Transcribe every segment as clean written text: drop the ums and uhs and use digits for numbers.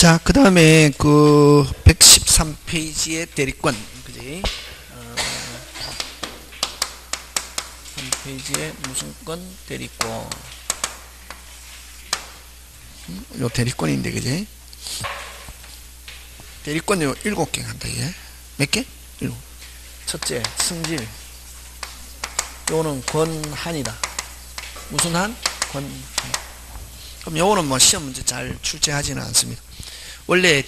자, 그 다음에 그 113페이지의 대리권, 그지? 3페이지에 무슨 건? 대리권. 요 대리권인데, 그지? 대리권 요 7개 간다, 이게. 몇 개? 7. 첫째, 승질. 요거는 권한이다. 무슨 한? 권한. 그럼 요거는 뭐 시험 문제 잘 출제하지는 않습니다. 원래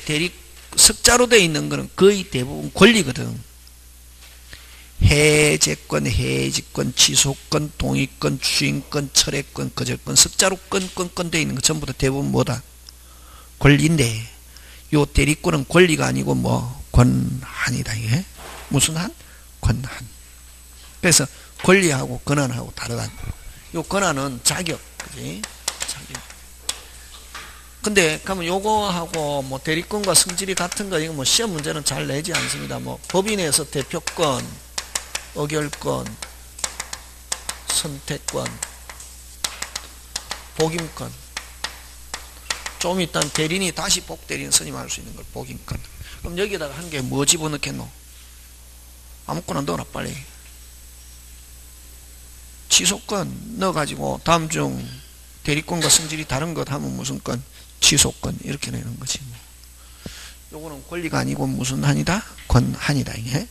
석자로 되어 있는 거는 거의 대부분 권리거든. 해제권, 해지권, 취소권, 동의권, 추인권, 철회권, 거절권, 석자로 건 되어 있는 거 전부 다 대부분 뭐다? 권리인데, 요 대리권은 권리가 아니고 뭐 권한이다. 이게 무슨 한? 권한. 그래서 권리하고 권한하고 다르다. 요 권한은 자격, 그지? 자격. 근데 그러면 요거하고 뭐 대리권과 성질이 같은 거, 이거 뭐 시험 문제는 잘 내지 않습니다. 뭐 법인에서 대표권, 의결권, 선택권, 복임권. 좀 있다면 대리인이 다시 복대리인 선임할 수 있는 걸 복임권. 그럼 여기에다가 한 개 뭐 집어넣겠노? 아무거나 넣어라 빨리. 취소권 넣어가지고 다음 중 대리권과 성질이 다른 것 하면 무슨 건? 취소권. 이렇게 내는 거지. 요거는 권리가 아니고 무슨 한이다? 권한이다. 이게.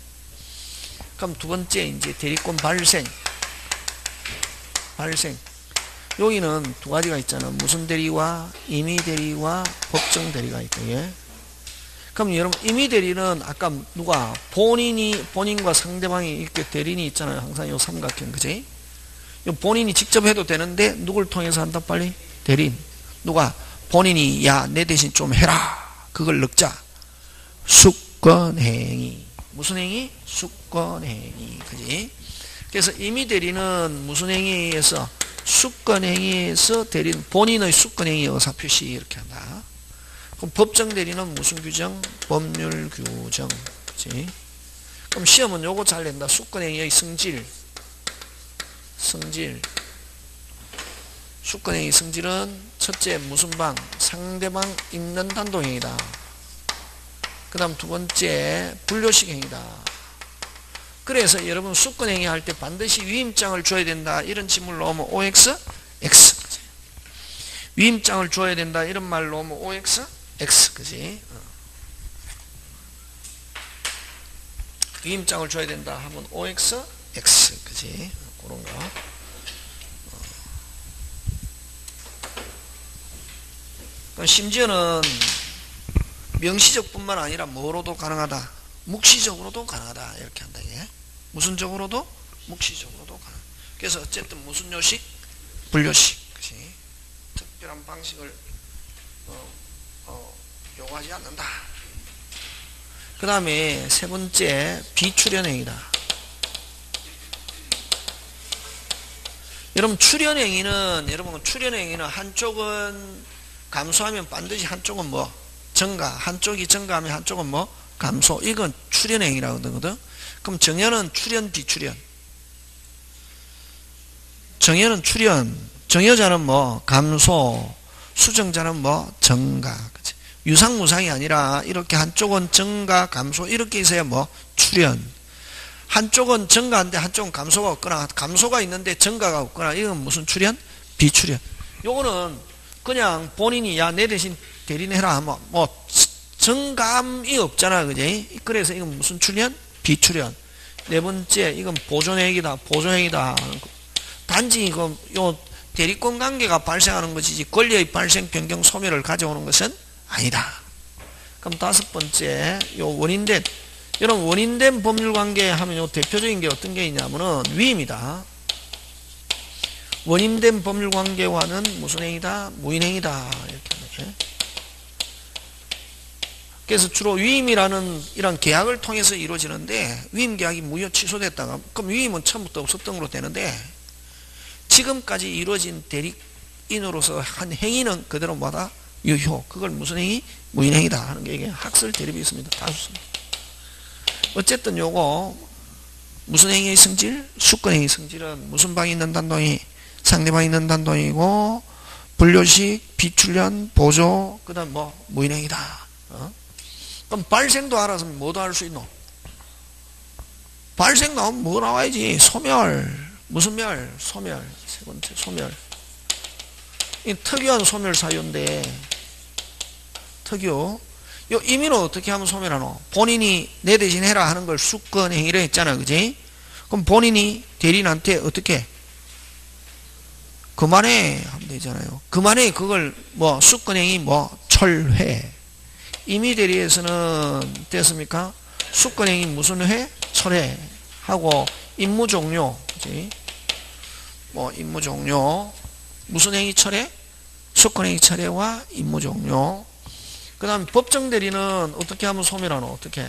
그럼 두 번째 이제 대리권 발생. 여기는 두 가지가 있잖아. 무슨 대리와 임의 대리와 법정 대리가 있다. 예? 그럼 여러분 임의 대리는 아까 누가 본인과 상대방이 이렇게 대리인이 있잖아요. 항상 요 삼각형, 그지? 본인이 직접 해도 되는데 누굴 통해서 한다 빨리? 대리인. 누가? 본인이 야 내 대신 좀 해라. 그걸 넣자. 수권행위. 무슨 행위? 수권행위. 그지? 그래서 임의 대리는 무슨 행위에서? 수권행위에서 대리인 본인의 수권행위 의사표시 이렇게 한다. 그럼 법정 대리는 무슨 규정? 법률 규정. 그지? 그럼 시험은 요거 잘 낸다. 수권행위의 성질. 수권행위 성질은 첫째 무슨 방? 상대방 있는 단독행위다. 그 다음 두 번째 분료식 행위다. 그래서 여러분 수권행위 할 때 반드시 위임장을 줘야 된다. 이런 지문을 넣으면 OX? X. 그치? 위임장을 줘야 된다. 이런 말 넣으면 OX? X. 그지? 위임장을 줘야 된다 하면 OX? X. 그지? 그런 거. 심지어는 명시적 뿐만 아니라 뭐로도 가능하다. 묵시적으로도 가능하다. 이렇게 한다. 이게. 무슨 적으로도? 묵시적으로도 가능. 그래서 어쨌든 무슨 요식? 분료식. 그치? 특별한 방식을 요구하지 않는다. 그 다음에 세 번째 비출연행위다. 여러분 출연행위는 한쪽은 감소하면 반드시 한쪽은 뭐? 증가. 한쪽이 증가하면 한쪽은 뭐? 감소. 이건 출연행위라고 그러거든. 그럼 정연은 출연, 비출연. 정연은 출연. 정여자는 뭐? 감소. 수정자는 뭐? 증가. 그치? 유상무상이 아니라 이렇게 한쪽은 증가, 감소 이렇게 있어야 뭐? 출연. 한쪽은 증가인데 한쪽은 감소가 없거나 감소가 있는데 증가가 없거나 이건 무슨 출연? 비출연. 요거는 그냥 본인이 야 내 대신 대리인 해라 하면 뭐 증감이 없잖아. 그지? 그래서 이건 무슨 출연? 비출연. 네 번째 이건 보존행위다. 단지 이거 요 대리권 관계가 발생하는 것이지 권리의 발생 변경 소멸을 가져오는 것은 아니다. 그럼 다섯 번째 요 원인된 여러분 원인된 법률관계 하면 요 대표적인 게 어떤 게 있냐면은 위임이다. 원인된 법률관계와는 무슨 행위다? 무인행위다. 이렇게. 그래서 주로 위임이라는 이런 계약을 통해서 이루어지는데 위임계약이 무효 취소됐다가 그럼 위임은 처음부터 없었던 걸로 되는데 지금까지 이루어진 대리인으로서 한 행위는 그대로 뭐다? 유효. 그걸 무슨 행위? 무인행위다 하는 게 이게 학설 대립이 있습니다. 다 좋습니다. 어쨌든 요거 무슨 행위의 성질? 수권행위 성질은 무슨 방이 있는 단동이? 상대방이 있는 단동이고 분료식, 비출련, 보조, 그 다음 뭐, 무인행위다. 그럼 발생도 알았으면 뭐도 할 수 있노? 발생 나오면 뭐 나와야지? 소멸. 무슨 멸? 소멸. 세 번째, 소멸. 이 특유한 소멸 사유인데, 특유. 요 임의로 어떻게 하면 소멸하노? 본인이 내 대신 해라 하는 걸 수권 행위를 했잖아. 그지? 그럼 본인이 대리인한테 어떻게? 그만해. 하면 되잖아요. 그만해. 그걸 뭐, 수권 행위 뭐, 철회. 임의 대리에서는 됐습니까? 수권 행위 무슨 회? 철회. 하고, 임무 종료. 그지? 뭐, 임무 종료. 무슨 행위 철회? 수권 행위 철회와 임무 종료. 그 다음 법정 대리는 어떻게 하면 소멸하노? 어떻게?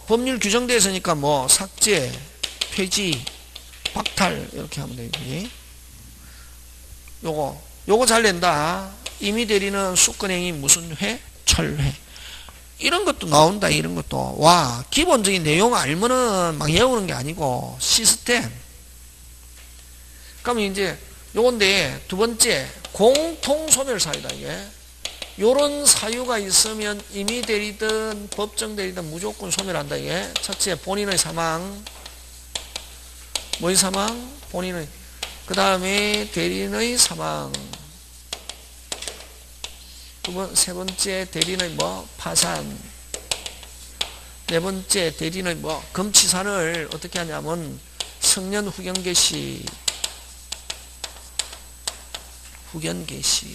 법률 규정되어 있으니까 뭐 삭제, 폐지, 박탈 이렇게 하면 되지. 요거 잘 낸다. 임의 대리는 수권행위 무슨 회? 철회. 이런 것도 나온다. 이런 것도. 와, 기본적인 내용 알면은 막 외우는 게 아니고 시스템. 그러면 이제 요건데 두 번째 공통소멸 사유다. 이게 요런 사유가 있으면 임의 대리든 법정 대리든 무조건 소멸한다. 이게 첫째 본인의 사망, 뭐의 사망? 본인의. 그 다음에 대리인의 사망. 세 번째 대리인의 뭐 파산. 네 번째 대리인의 뭐 금치산을 어떻게 하냐면 성년 후견 개시. 후견 개시.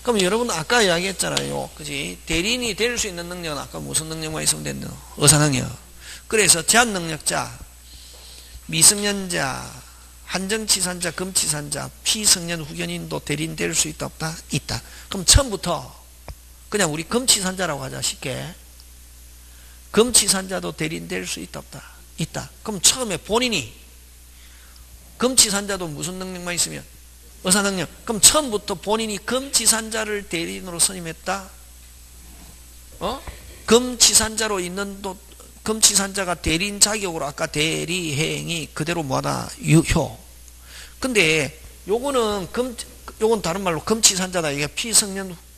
그럼 여러분 아까 이야기했잖아요. 그지? 대리인이 될 수 있는 능력은 아까 무슨 능력만 있으면 됐노? 의사 능력. 그래서 제한 능력자, 미성년자, 한정치산자, 금치산자, 피성년 후견인도 대리인 될 수 있다 없다? 있다. 그럼 처음부터 그냥 우리 금치산자라고 하자 쉽게. 금치산자도 대리인 될 수 있다 없다? 있다. 그럼 처음에 본인이 금치산자도 무슨 능력만 있으면? 의사 능력. 그럼 처음부터 본인이 금치산자를 대리인으로 선임했다? 금치산자로 있는 또 금치산자가 대리인 자격으로 아까 대리행위 그대로 뭐하다? 유효. 근데 요거는 요건 다른 말로 금치산자다. 이게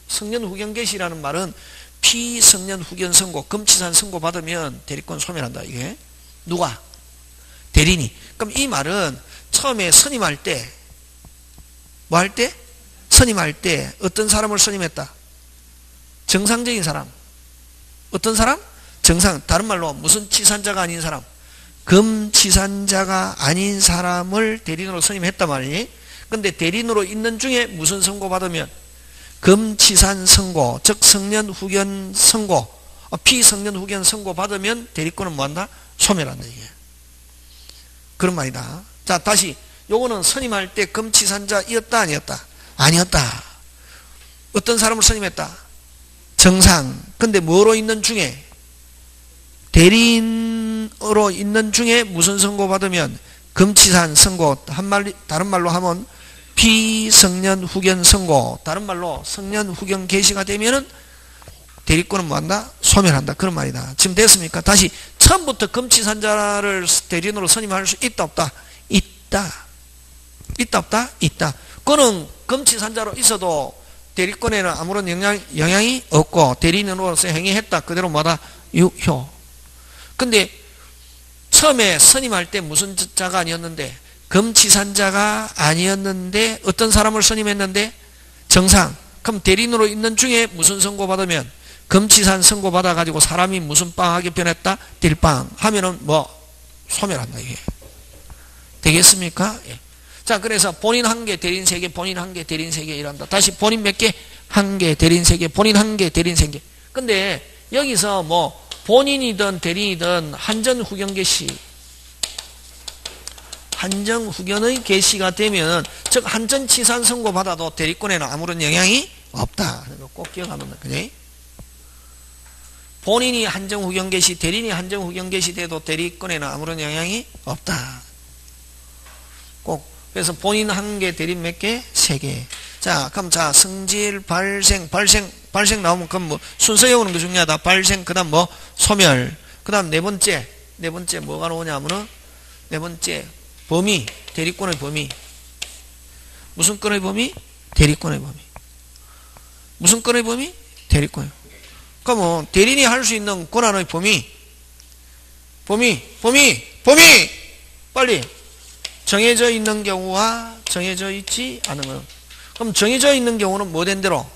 성년 후견 개시라는 말은 피성년 후견 선고, 금치산 선고 받으면 대리권 소멸한다. 이게 누가? 대리인이. 그럼 이 말은 처음에 선임할 때 뭐 할 때? 선임할 때 어떤 사람을 선임했다? 정상적인 사람. 어떤 사람? 정상. 다른 말로 무슨 치산자가 아닌 사람. 금치산자가 아닌 사람을 대리인으로 선임했단 말이니. 근데 대리인으로 있는 중에 무슨 선고 받으면? 금치산 선고, 즉 성년 후견 선고, 피성년 후견 선고 받으면 대리권은 뭐한다? 소멸한다. 이게. 그런 말이다. 자, 다시. 요거는 선임할 때 금치산자이었다 아니었다? 아니었다. 어떤 사람을 선임했다? 정상. 근데 뭐로 있는 중에? 대리인으로 있는 중에 무슨 선고 받으면? 금치산 선고. 다른 말로 하면 피성년 후견 선고. 다른 말로 성년 후견 개시가 되면은 대리권은 뭐한다? 소멸한다. 그런 말이다. 지금 됐습니까? 다시 처음부터 금치산자를 대리인으로 선임할 수 있다 없다? 있다. 있다 없다? 있다. 그거는 금치산자로 있어도 대리권에는 아무런 영향이 없고 대리인으로서 행위했다. 그대로 뭐다? 유효. 근데 처음에 선임할 때 무슨 자가 아니었는데? 금치산자가 아니었는데 어떤 사람을 선임했는데? 정상. 그럼 대리인으로 있는 중에 무슨 선고 받으면? 금치산 선고 받아가지고 사람이 무슨 빵하게 변했다? 딜빵 하면은 뭐 소멸한다. 이게 되겠습니까? 예. 자, 그래서 본인 1개, 대리인 3개, 본인 1개, 대리인 3개 이란다. 다시 본인 몇 개? 1개, 대리인 3개, 본인 1개, 대리인 3개. 근데 여기서 뭐 본인이든 대리인이든 한전 후견 개시, 한정 후견의 개시가 되면 즉 한전 치산 선고 받아도 대리권에는 아무런 영향이 없다. 꼭 기억하면 그지? 본인이 한정 후견 개시, 대리인이 한정 후견 개시 돼도 대리권에는 아무런 영향이 없다. 꼭. 그래서 본인 1개, 대리인 몇 개? 3개. 자, 그럼 자, 성질, 발생 나오면 그럼 뭐 순서 외우는 게 중요하다. 발생, 그 다음 뭐 소멸. 그 다음 네 번째 뭐가 나오냐 하면은 네 번째 범위, 대리권의 범위. 무슨 건의 범위? 대리권의 범위. 무슨 건의 범위? 대리권의 범위. 그러면 대리인이 할 수 있는 권한의 범위 빨리 정해져 있는 경우와 정해져 있지 않은 것. 그럼 정해져 있는 경우는 뭐 된 대로?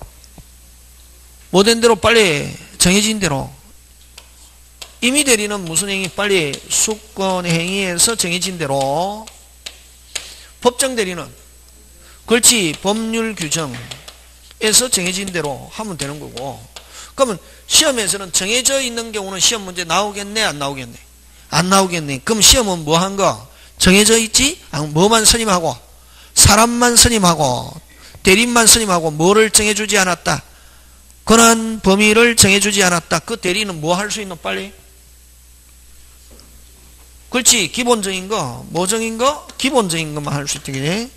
뭐 된 대로 빨리 정해진 대로. 임의 대리는 무슨 행위? 빨리 수권 행위에서 정해진 대로. 법정 대리는 그렇지 법률 규정에서 정해진 대로 하면 되는 거고. 그러면 시험에서는 정해져 있는 경우는 시험 문제 나오겠네 안 나오겠네? 안 나오겠네. 그럼 시험은 뭐 한 거? 정해져 있지? 뭐만 선임하고 사람만 선임하고 대리인만 선임하고 뭐를 정해주지 않았다? 권한 범위를 정해주지 않았다. 그 대리인은 뭐 할 수 있노? 빨리. 그렇지. 기본적인 거. 뭐적인 거? 기본적인 것만 할 수 있대.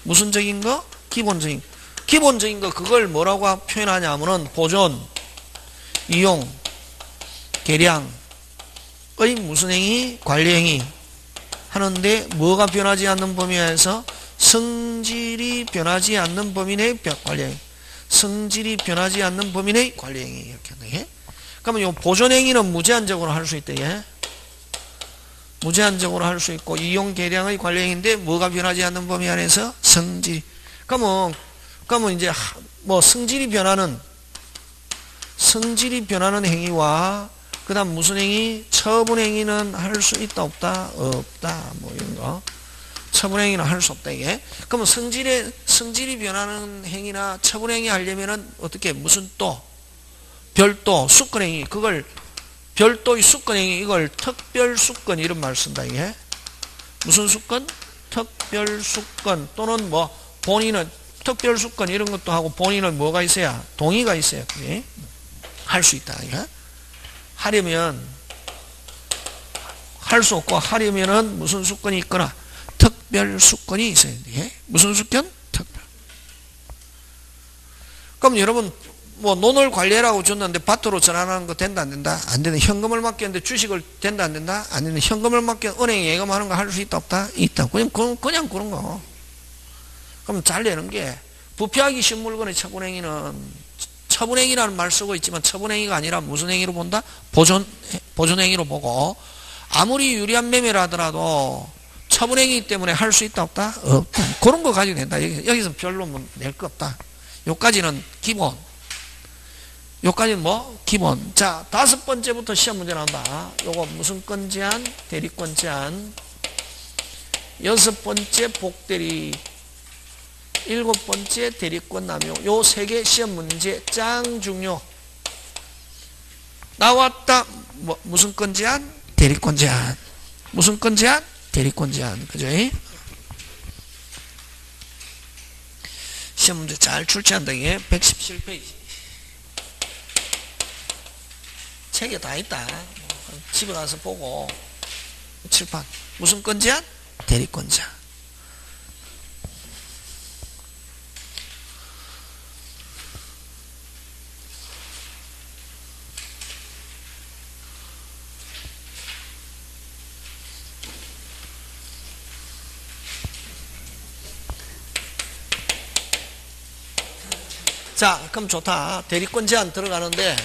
무슨 적인 거? 기본적인 거. 기본적인 거 그걸 뭐라고 표현하냐 하면은 보존, 이용, 계량의 무슨 행위? 관리 행위 하는데 뭐가 변하지 않는 범위 하에서 성질이 변하지 않는 범위 내의 관리 행위. 성질이 변하지 않는 범위 내의 관리 행위 이렇게 한다. 그러면 이 보존 행위는 무제한적으로 할 수 있다. 무제한적으로 할 수 있고 이용 계량의 관리 행위인데 뭐가 변하지 않는 범위 안에서 성질. 그러면 이제 뭐 성질이 변하는 행위와 그다음 무슨 행위? 처분 행위는 할 수 있다 없다? 없다. 뭐 이런 거. 처분 행위는 할 수 없다 이게. 그러면 성질이 변하는 행위나 처분 행위 하려면은 어떻게 무슨 또 별도 수권 행위 그걸 별도의 수권 행위 이걸 특별 수권 이런 말 쓴다 이게. 무슨 수권? 특별 수권 또는 뭐 본인은 특별 수권 이런 것도 하고 본인은 뭐가 있어야 동의가 있어야 그게 할 수 있다 이게. 하려면 할 수 없고 하려면은 무슨 수권이 있거나 특별 수권이 있어야 돼. 무슨 수권? 특별. 그럼 여러분 뭐 논을 관리하라고 줬는데 밭으로 전환하는 거 된다 안 된다? 안 된다. 현금을 맡겼는데 주식을 된다 안 된다? 안 된다. 현금을 맡겨 은행에 예금하는 거 할 수 있다 없다? 있다. 그냥 그런 거. 그럼 잘 되는 게 부패하기 쉬운 물건의 처분행위는 처분행위라는 말 쓰고 있지만 처분행위가 아니라 무슨 행위로 본다? 보존행위로 보고 아무리 유리한 매매를 하더라도 처분행위 때문에 할 수 있다 없다? 없다. 그런 거 가지고 된다. 여기서 별로 낼 거 없다. 요까지는 기본. 요까지는 뭐? 기본. 자, 5번째부터 시험 문제 나온다. 요거 무슨 건 제한? 대리권 제한. 6번째 복대리. 7번째 대리권 남용. 요 3개 시험 문제 짱 중요. 나왔다. 뭐 무슨 건 제한? 대리권 제한. 무슨 건 제한? 대리권 제한. 그죠? 시험 문제 잘 출제한다. 이게 117페이지. 책에 다 있다. 집에 가서 보고 칠판. 무슨 건 제한? 대리권 제한. 자, 그럼 좋다. 대리권 제한 들어가는데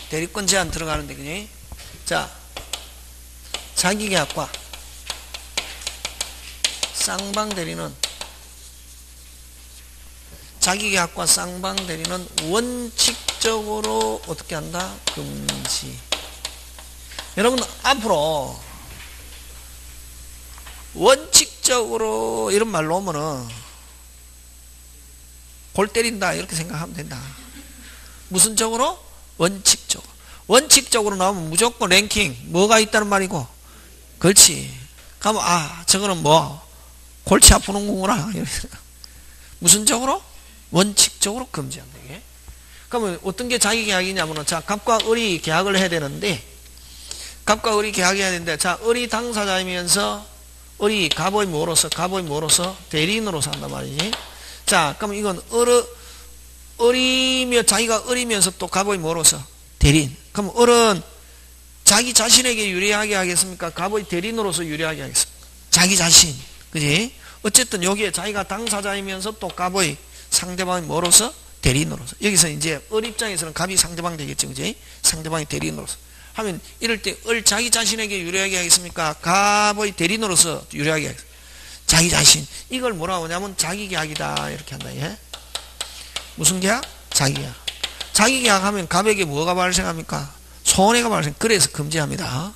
대리권 제한 들어가는데 그지? 자, 자기계약과 쌍방대리는 자기계약과 쌍방대리는 원칙적으로 어떻게 한다? 금지. 여러분 앞으로 원칙적으로 이런 말로 오면은 골 때린다 이렇게 생각하면 된다. 무슨 적으로? 원칙적으로. 원칙적으로 나오면 무조건 랭킹 뭐가 있다는 말이고. 그렇지. 그러면 저거는 뭐 골치 아프는 거구나. 무슨 적으로? 원칙적으로 금지한다 이게. 그러면 어떤 게 자기 계약이냐면은 자, 갑과 을이 계약을 해야 되는데 갑과 을이 계약해야 되는데 자, 을이 당사자이면서 을이 갑의 뭐로서 대리인으로서 한단 말이지. 자, 그럼 이건 자기가 을이면서 또 갑의 뭐로서 대리인. 그럼 을은 자기 자신에게 유리하게 하겠습니까? 갑의 대리인으로서 유리하게 하겠습니까? 자기 자신. 그지? 어쨌든 여기에 자기가 당사자이면서 또 갑의 상대방이 뭐로서? 대리인으로서. 여기서 이제 을 입장에서는 갑이 상대방 되겠죠. 그지? 상대방이 대리인으로서. 하면 이럴 때 을 자기 자신에게 유리하게 하겠습니까? 갑의 대리인으로서 유리하게 하겠습니까? 자기 자신. 이걸 뭐라고 하냐면 자기 계약이다. 이렇게 한다. 예? 무슨 계약? 자기 계약. 자기 계약하면 갑에게 뭐가 발생합니까? 손해가 발생. 그래서 금지합니다.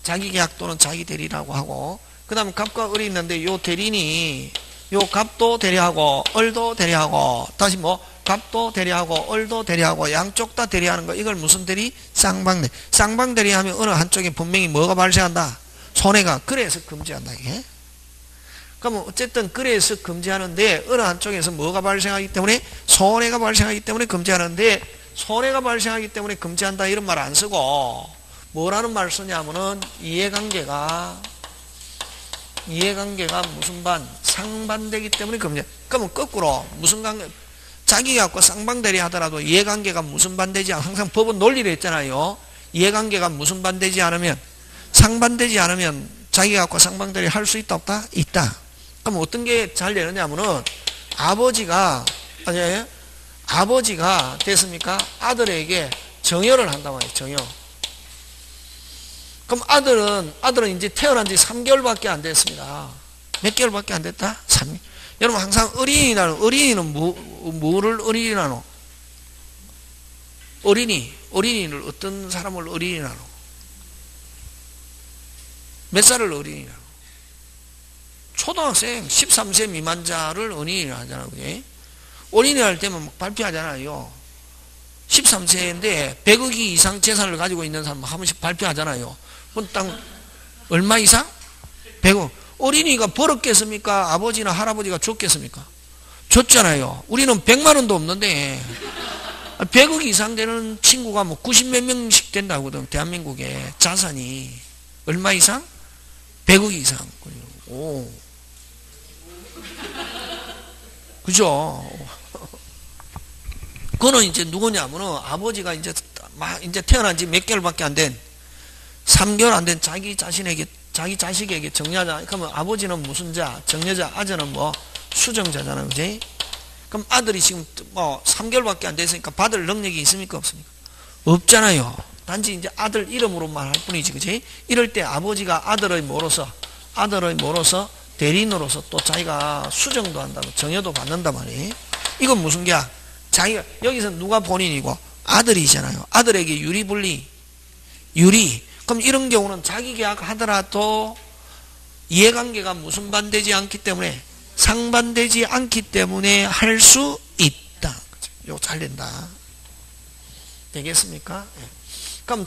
자기 계약 또는 자기 대리라고 하고, 그 다음에 갑과 을이 있는데 요 대리인이 요 갑도 대리하고 을도 대리하고 다시 뭐 갑도 대리하고 을도 대리하고 양쪽 다 대리하는 거, 이걸 무슨 대리? 쌍방대리. 쌍방대리 하면 어느 한쪽에 분명히 뭐가 발생한다? 손해가. 그래서 금지한다. 이게. 그러면 어쨌든 그래서 금지하는데 어느 한쪽에서 뭐가 발생하기 때문에? 손해가 발생하기 때문에 금지하는데, 손해가 발생하기 때문에 금지한다 이런 말 안 쓰고 뭐라는 말 쓰냐면은 이해관계가 무슨 반? 상반되기 때문에 금지. 그러면 거꾸로 무슨 관계? 자기가 갖고 쌍방대리 하더라도 이해관계가 무슨 반되지 않으면, 항상 법은 논리를 했잖아요. 이해관계가 무슨 반되지 않으면, 상반되지 않으면 자기가 갖고 쌍방대리 할 수 있다 없다? 있다. 그럼 어떤 게 잘 되느냐면은 아버지가 됐습니까? 아들에게 정여를 한단 말이에요. 정여. 그럼 아들은 이제 태어난 지 3개월밖에 안 됐습니다. 몇 개월밖에 안 됐다? 3개월. 여러분 항상 어린이는 뭐를 어린이라노? 어린이를 어떤 사람을 어린이라노? 몇 살을 어린이라노? 초등학생 13세 미만자를 어린이라 하잖아요. 그게? 어린이 할 때면 막 발표하잖아요. 13세인데 100억 이상 재산을 가지고 있는 사람 한 번씩 발표하잖아요. 그럼 딱 얼마 이상? 100억. 어린이가 벌었겠습니까? 아버지나 할아버지가 줬겠습니까? 줬잖아요. 우리는 100만 원도 없는데 100억 이상 되는 친구가 뭐 90몇 명씩 된다거든. 대한민국에 자산이 얼마 이상? 100억 이상. 오. 그죠? 그거는 이제 누구냐면은 아버지가 이제 태어난 지 몇 개월밖에 안 된, 3개월 안 된 자기 자식에게 정여자. 그러면 아버지는 무슨 자? 정여자. 아재는 뭐? 수정자잖아요. 그지? 그럼 아들이 지금 뭐 3개월밖에 안 됐으니까 받을 능력이 있습니까? 없습니까? 없잖아요. 단지 이제 아들 이름으로만 할 뿐이지. 그지? 이럴 때 아버지가 아들의 뭐로서 대리인으로서 또 자기가 수정도 한다고 정여도 받는단 말이에요. 이건 무슨 게야? 자기가, 여기서 누가 본인이고? 아들이잖아요. 아들에게 유리. 그럼 이런 경우는 자기 계약 하더라도 이해관계가 무슨 반되지 않기 때문에, 상반되지 않기 때문에 할 수 있다. 이거 잘 된다. 되겠습니까? 네. 그럼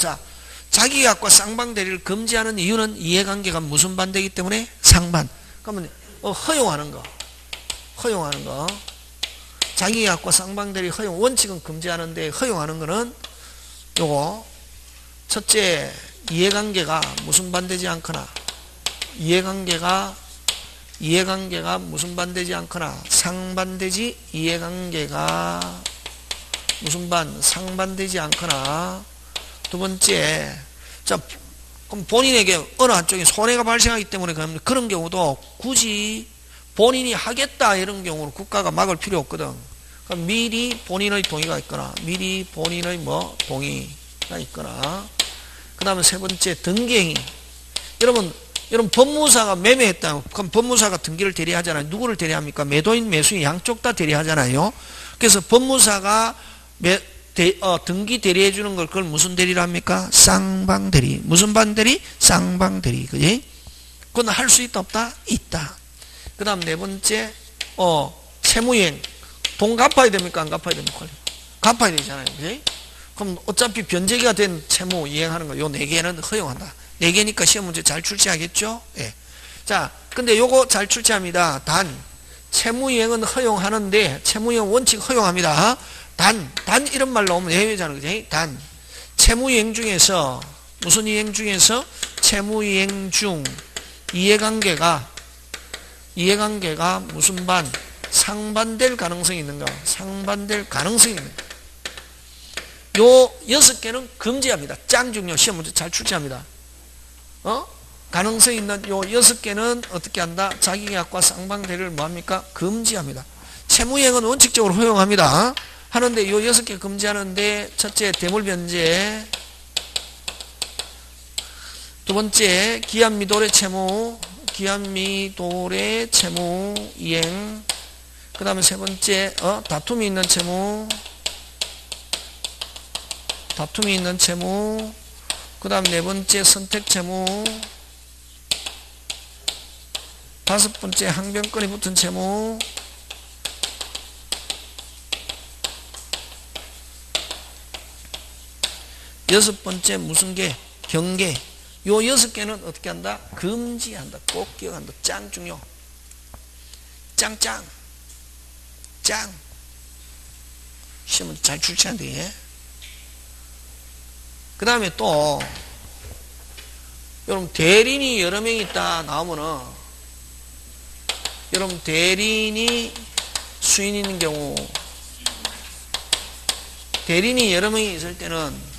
자기 계약과 쌍방대리를 금지하는 이유는 이해관계가 무슨 반되기 때문에? 상반. 그러면 허용하는 거. 자기 계약과 쌍방대리 허용. 원칙은 금지하는데 허용하는 거는 요거. 첫째, 이해관계가 무슨 반되지 않거나, 이해관계가 무슨 반되지 않거나, 상반되지, 이해관계가 무슨 반? 상반되지 않거나. 두 번째, 그럼 본인에게 어느 한쪽에 손해가 발생하기 때문에 그런 경우도 굳이 본인이 하겠다 이런 경우는 국가가 막을 필요 없거든. 그럼 미리 본인의 동의가 있거나, 미리 본인의 동의가 있거나. 그 다음에 세 번째, 등기행위. 여러분 법무사가 매매했다. 그럼 법무사가 등기를 대리하잖아요. 누구를 대리합니까? 매도인, 매수인 양쪽 다 대리하잖아요. 그래서 법무사가 등기 대리해 주는 걸 그걸 무슨 대리를 합니까? 쌍방대리. 무슨 반대리? 쌍방대리. 그지? 그건 할 수 있다 없다? 있다. 그 다음 네 번째, 채무이행. 돈 갚아야 됩니까? 안 갚아야 됩니까? 갚아야 되잖아요. 그지? 그럼 어차피 변제기가 된 채무 이행하는 거, 요 네 개는 허용한다. 네 개니까 시험 문제 잘 출제하겠죠? 예. 자, 근데 요거 잘 출제합니다. 단, 채무이행은 허용하는데, 채무이행 원칙 허용합니다. 단 이런 말 나오면 예외잖아요. 그지? 단, 채무이행 중에서, 무슨 이행 중에서? 채무이행 중, 이해관계가 무슨 반? 상반될 가능성이 있는가? 상반될 가능성이 있는가? 요 6개는 금지합니다. 짱 중요. 시험 문제 잘 출제합니다. 가능성 있는 요 6개는 어떻게 한다? 자기계약과 쌍방대리를 뭐합니까? 금지합니다. 채무이행은 원칙적으로 허용합니다. 하는데 요 6개 금지하는데 첫째 대물변제, 두 번째 기한미도의 채무, 기한미도의 채무 이행, 그 다음에 세 번째 다툼이 있는 채무, 다툼이 있는 채무, 그 다음 네 번째 선택 채무, 다섯 번째 항변권이 붙은 채무, 여섯 번째 무슨 개? 경계. 요 6개는 어떻게 한다? 금지한다. 꼭 기억한다. 짱 중요. 짱짱. 짱. 시험은 잘 출제한대. 그 다음에 또 여러분 대리인이 여러 명 있다 나오면은 여러분 대리인이 수인 있는 경우 대리인이 여러 명이 있을 때는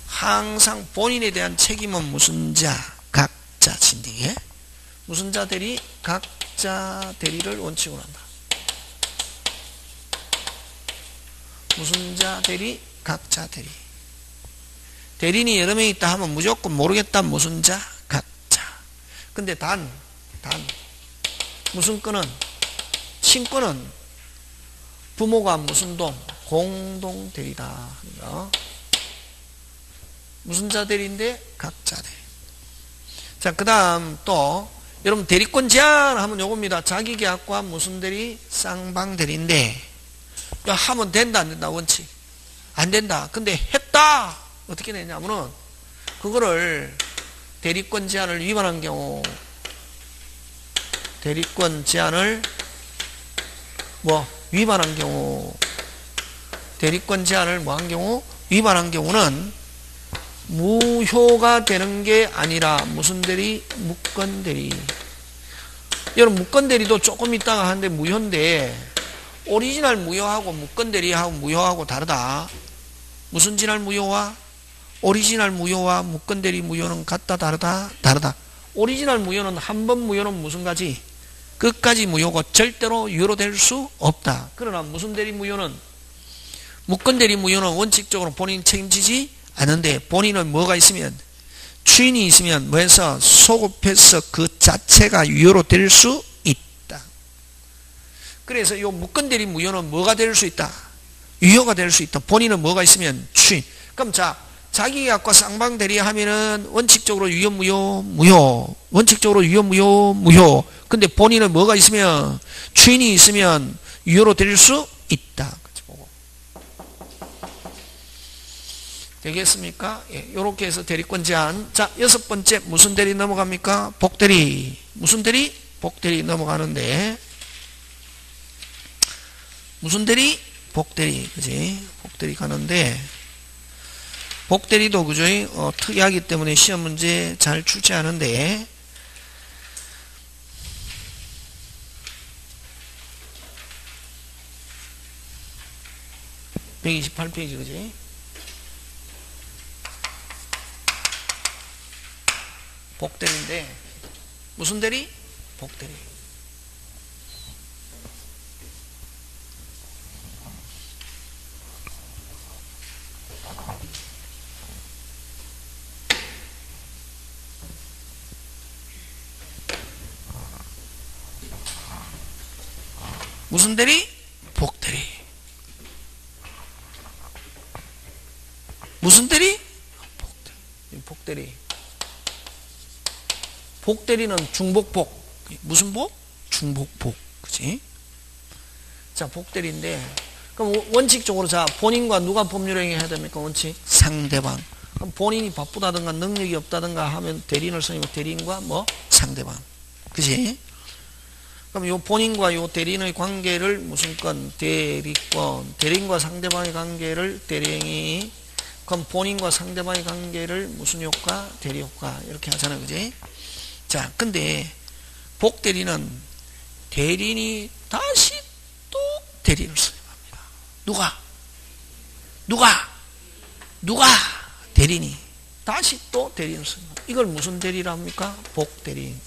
항상 본인에 대한 책임은 무슨 자? 각자 진딩에 무슨 자 대리? 각자 대리를 원칙으로 한다. 무슨 자 대리? 각자 대리. 대리인이 여러 명 있다 하면 무조건 모르겠다. 무슨 자? 각자. 근데 단 무슨 건은 친권은 부모가 무슨 동? 공동 대리다. 무슨 자 대리인데? 각자 대리. 자, 그 다음 또 여러분 대리권 제한 하면 요겁니다. 자기계약과 무슨 대리? 쌍방 대리인데 하면 된다 안 된다? 원칙 안 된다. 근데 했다. 어떻게 되냐면은 그거를 대리권 제한을 위반한 경우 대리권 제한을 위반한 경우 대리권 제한을 한 경우 위반한 경우는 무효가 되는 게 아니라 무슨 대리? 무권 대리. 여러분 무권 대리도 조금 있다가 하는데 무효인데 오리지널 무효하고 무권 대리하고 무효하고 다르다. 무슨 진할 무효와 오리지널 무효와 무권 대리 무효는 같다 다르다? 다르다. 오리지널 무효는 한 번 무효는 무슨 가지? 끝까지 무효고 절대로 유효로 될 수 없다. 그러나 무슨 대리 무효는 무권 대리 무효는 원칙적으로 본인 책임지지 않은데 본인은 뭐가 있으면 추인이 있으면 뭐해서 소급해서 그 자체가 유효로 될 수 있다. 그래서 이 무권 대리 무효는 뭐가 될 수 있다? 유효가 될 수 있다. 본인은 뭐가 있으면 추인. 그럼 자기계약과 쌍방 대리하면은 원칙적으로 유효 무효 무효. 원칙적으로 유효 무효 무효. 근데 본인은 뭐가 있으면 추인이 있으면 유효로 될 수 있다. 되겠습니까? 예, 요렇게 해서 대리권 제한. 자, 여섯 번째 무슨 대리 넘어갑니까? 복대리. 무슨 대리? 복대리 넘어가는데 무슨 대리? 복대리. 그지? 복대리 가는데 복대리도 그죠? 특이하기 때문에 시험 문제 잘 출제하는데 128페이지 그지? 복대리인데 무슨 대리? 복대리. 무슨 대리? 복대리. 무슨 대리? 복대리. 복대리는 중복복. 무슨 복? 중복복. 그치? 자, 복대리인데, 그럼 원칙적으로 본인과 누가 법률행위 해야 됩니까? 원칙? 상대방. 그럼 본인이 바쁘다든가 능력이 없다든가 하면 대리인을 쓰면 대리인과 상대방. 그치? 그럼 요 본인과 요 대리인의 관계를 무슨 건? 대리권. 대리인과 상대방의 관계를 대리행위. 그럼 본인과 상대방의 관계를 무슨 효과? 대리효과. 이렇게 하잖아요. 그지? 자, 근데 복대리는 대리인이 다시 또 대리인을 선임합니다. 누가? 누가? 대리인이. 다시 또 대리인을 선임합니다. 이걸 무슨 대리라 합니까? 복대리인.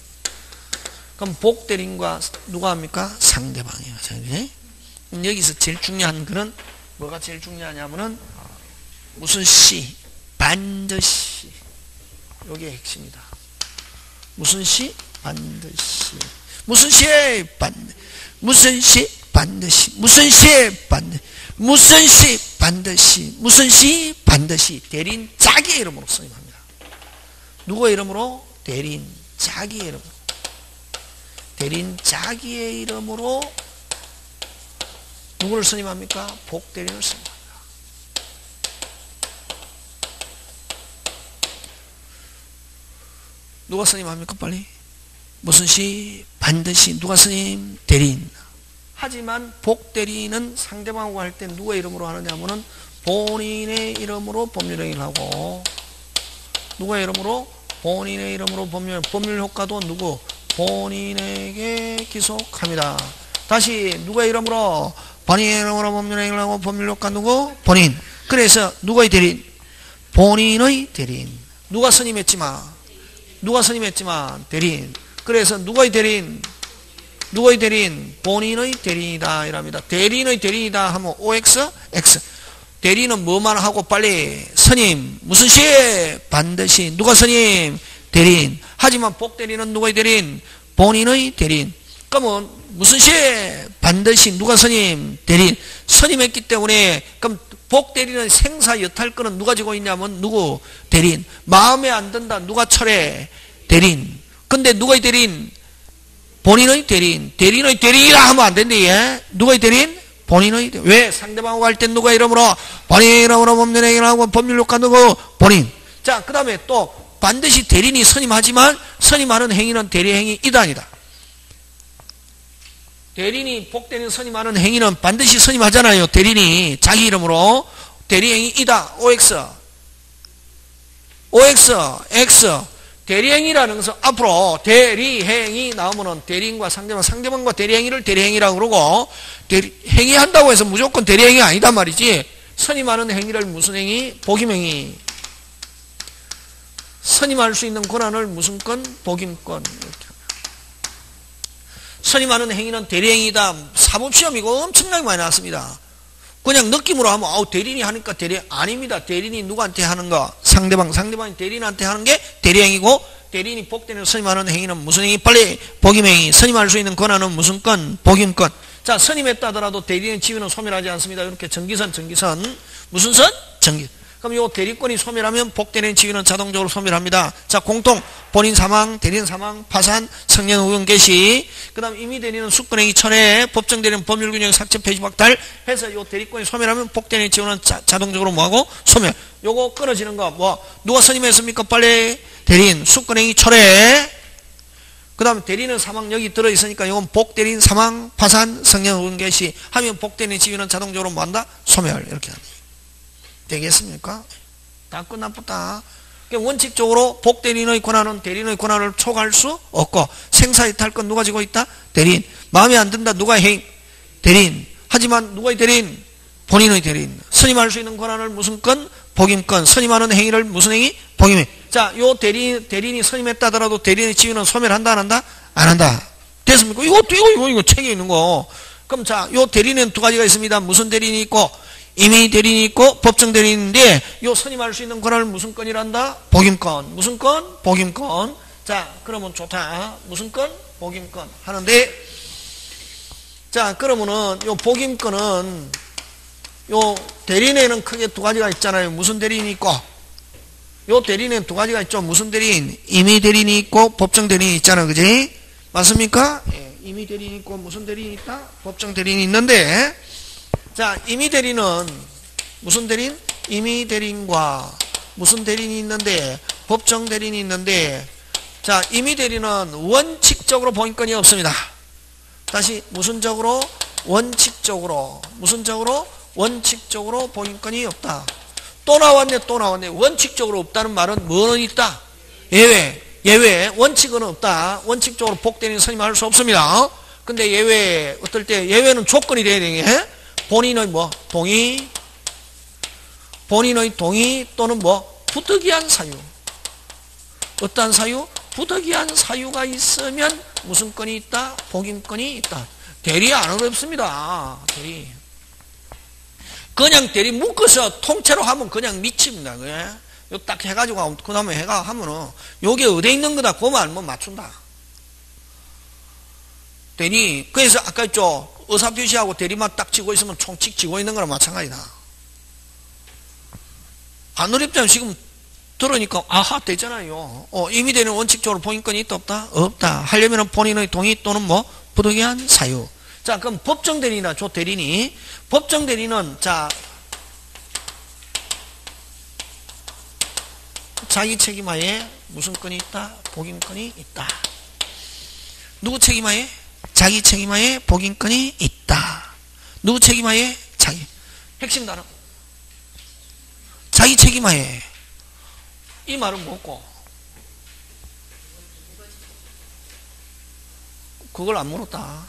그럼 복대리인과 누가 합니까? 상대방이에요. 여기서 제일 중요한 거는 뭐가 제일 중요하냐면은 무슨 시? 반드시. 이게 핵심이다. 무슨 시? 반드시. 무슨 시에 반드시. 무슨 시? 반드시. 무슨 시에 반드시. 무슨 시? 반드시. 무슨 시? 반드시. 대리인 자기의 이름으로 선임합니다. 누구의 이름으로? 대리인 자기의 이름으로. 대리인 자기의 이름으로 누구를 선임합니까? 복대리인을 선임합니다. 누가 선임합니까? 빨리. 무슨 시? 반드시. 누가 선임? 대리인. 하지만 복대리인은 상대방하고 할 때 누구의 이름으로 하느냐 하면은 본인의 이름으로 법률행위를 하고, 누구의 이름으로? 본인의 이름으로 법률 효과도 누구? 본인에게 기속합니다. 다시 누구의 이름으로? 본인의 이름으로 법률행위를 하고 법률 효과 누구? 본인. 그래서 누구의 대리인? 본인의 대리인. 누가 선임했지만? 누가 선임했지만? 대리인. 그래서 누구의 대리인? 누구의 대리인? 본인의 대리인이다 이랍니다. 대리인의 대리인이다 하면 OX, X. 대리인은 뭐만 하고 빨리 선임. 무슨 시에? 반드시. 누가 선임? 대리인. 하지만 복대리인은 누구의 대리인? 본인의 대리인. 그러면 무슨 시에? 반드시. 누가 선임? 대리인. 선임했기 때문에 그럼 복대리인은 생사 여탈권은 누가 지고 있냐면 누구? 대리인. 마음에 안 든다. 누가 철회? 대리인. 근데 누구의 대리인? 본인의 대리인. 대리인의 대리인이라 하면 안 된대. 예? 누구의 대리인? 본인의 대리인. 왜? 상대방하고 할 땐 누가 이름으로? 본인의 이름으로 법률행위를 하고 법률효과 누구? 본인. 자, 그 다음에 또 반드시 대리인이 선임하지만 선임하는 행위는 대리행위 이단이다. 대리인이 복대리인 선임하는 행위는 반드시 선임하잖아요. 대리인이 자기 이름으로. 대리행위 이다. OX. OX. X. 대리행위라는 것은 앞으로 대리행위 나오면은 대리인과 상대방과 대리행위를 대리행위라고 그러고, 행위한다고 해서 무조건 대리행위 아니단 말이지. 선임하는 행위를 무슨 행위? 복임행위. 선임할 수 있는 권한을 무슨 건? 복임권. 이렇게. 선임하는 행위는 대리행위다. 사법시험 이거 엄청나게 많이 나왔습니다. 그냥 느낌으로 하면 대리인이 하니까 대리 아닙니다. 대리인이 누구한테 하는 거? 상대방이 대리인한테 하는 게 대리행위고, 대리인이 복대리인을 선임하는 행위는 무슨 행위? 빨리 복임행위. 선임할 수 있는 권한은 무슨 건? 복임권. 자, 선임했다 하더라도 대리인의 지위는 소멸하지 않습니다. 이렇게 정기선 무슨 선? 정기. 그럼 요 대리권이 소멸하면 복대리인 지위는 자동적으로 소멸합니다. 자, 공통 본인 사망, 대리인 사망, 파산, 성년 의견 개시. 그 다음 임의 대리인은 수권행위 철회, 법정 대리인 법률균형 삭제 폐지 박탈 해서 요 대리권이 소멸하면 복대리인 지위는 자동적으로 뭐하고? 소멸. 요거 끊어지는 거 누가 선임했습니까? 빨리 대리인 수권행위 철회. 그 다음에 대리인은 사망 여기 들어있으니까 이건 복대리인 사망, 파산, 성년 의견 개시 하면 복대리인 지위는 자동적으로 뭐한다? 소멸. 이렇게 합니다. 되겠습니까? 다 끝났다. 원칙적으로 복대리인의 권한은 대리인의 권한을 초과할 수 없고, 생사이탈권 누가 지고 있다? 대리인. 마음에 안 든다. 누가 해임? 대리인. 하지만 누구의 대리인? 본인의 대리인. 선임할 수 있는 권한을 무슨 건? 복임권. 선임하는 행위를 무슨 행위? 복임행위. 자, 요 대리인이 선임했다 하더라도 대리인의 지위는 소멸한다 안 한다? 안 한다. 됐습니까? 이거 책에 있는 거. 그럼 자, 요 대리인은 두 가지가 있습니다. 무슨 대리인이 있고? 임의 대리인이 있고 법정 대리인인데, 요 선임할 수 있는 권한을 무슨 건이란다? 복임권. 무슨 건? 복임권. 자, 그러면 좋다. 무슨 건? 복임권 하는데, 자, 그러면은 요 복임권은 요 대리인에는 크게 두 가지가 있잖아요. 무슨 대리인이 있고, 요 대리인에는 두 가지가 있죠. 무슨 대리인? 임의 대리인이 있고 법정 대리인이 있잖아. 그지? 맞습니까? 예, 임의 대리인이 있고 무슨 대리인이 있다? 법정 대리인이 있는데, 자, 임의 대리인은 무슨 대리인? 임의 대리인과 무슨 대리인이 있는데? 법정 대리인이 있는데, 자, 임의 대리인은 원칙적으로 복임권이 없습니다. 다시 무슨적으로? 원칙적으로. 무슨적으로? 원칙적으로 복임권이 없다. 또 나왔네. 원칙적으로 없다는 말은 뭐는 있다? 예외. 원칙은 없다. 원칙적으로 복대리인 선임할 수 없습니다. 근데 예외, 어떨 때? 예외는 조건이 돼야 되게. 본인의 동의, 본인의 동의 또는 뭐 부득이한 사유. 어떠한 사유? 부득이한 사유가 있으면 무슨 건이 있다? 복임권이 있다. 대리 안 어렵습니다. 대리. 그냥 대리 묶어서 통째로 하면 그냥 미칩니다. 그래? 요 딱 해가지고 그 다음에 해가 하면은 요게 어디에 있는 거다 그만 뭐 맞춘다. 대리. 그래서 아까 있죠. 의사표시하고 대리만 딱 쥐고 있으면 총칙 쥐고 있는 거랑 마찬가지다. 안 어렵잖아요. 지금 들으니까 아하 되잖아요. 이미 되는 원칙적으로 본인권이 있다 없다? 없다. 하려면 본인의 동의 또는 뭐 부득이한 사유. 자, 그럼 법정 대리나 조 대리니 법정 대리는 자 자기 책임하에 무슨 건이 있다? 복임권이 있다. 누구 책임하에? 자기 책임하에 복임권이 있다. 누구 책임하에? 자기. 핵심 단어. 자기 책임하에. 이 말은 뭐고? 그걸 안 물었다.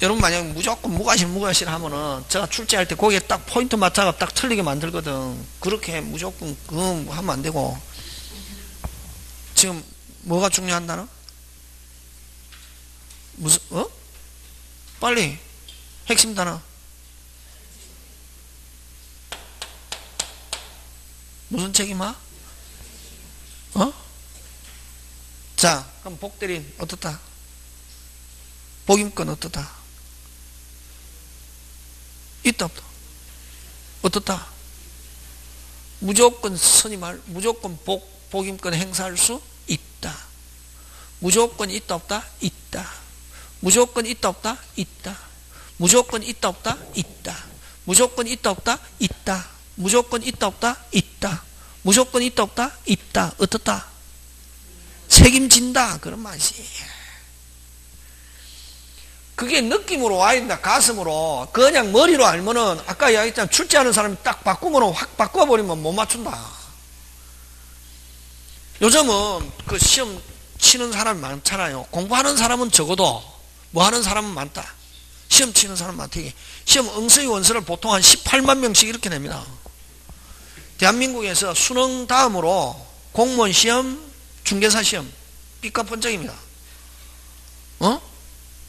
여러분 만약 무조건 무과실 하면은 제가 출제할 때 거기에 딱 포인트 맞춰가 딱 틀리게 만들거든. 그렇게 무조건 그거 하면 안 되고. 지금 뭐가 중요한 단어? 무슨 빨리 핵심 단어. 무슨 책임아? 자, 그럼 복대리인 어떻다? 복임권 어떻다? 있다 없다? 어떻다? 무조건 무조건 복임권 행사할 수 있다. 무조건 있다 없다? 있다. 무조건 있다 없다? 있다. 무조건 있다 없다? 있다. 무조건 있다 없다? 있다. 무조건 있다 없다? 있다. 무조건 있다 없다? 있다. 어떻다? 책임진다. 그런 맛이. 그게 느낌으로 와야 된다. 가슴으로. 그냥 머리로 알면은 아까 이야기했잖아. 출제하는 사람이 딱 바꾸면 확 바꿔버리면 못 맞춘다. 요즘은 그 시험 치는 사람이 많잖아요. 공부하는 사람은 적어도 뭐 하는 사람은 많다. 시험 치는 사람 많다. 시험 응시 원서를 보통 한 18만 명씩 이렇게 냅니다. 대한민국에서 수능 다음으로 공무원 시험, 중개사 시험 삐까뻔쩍입니다.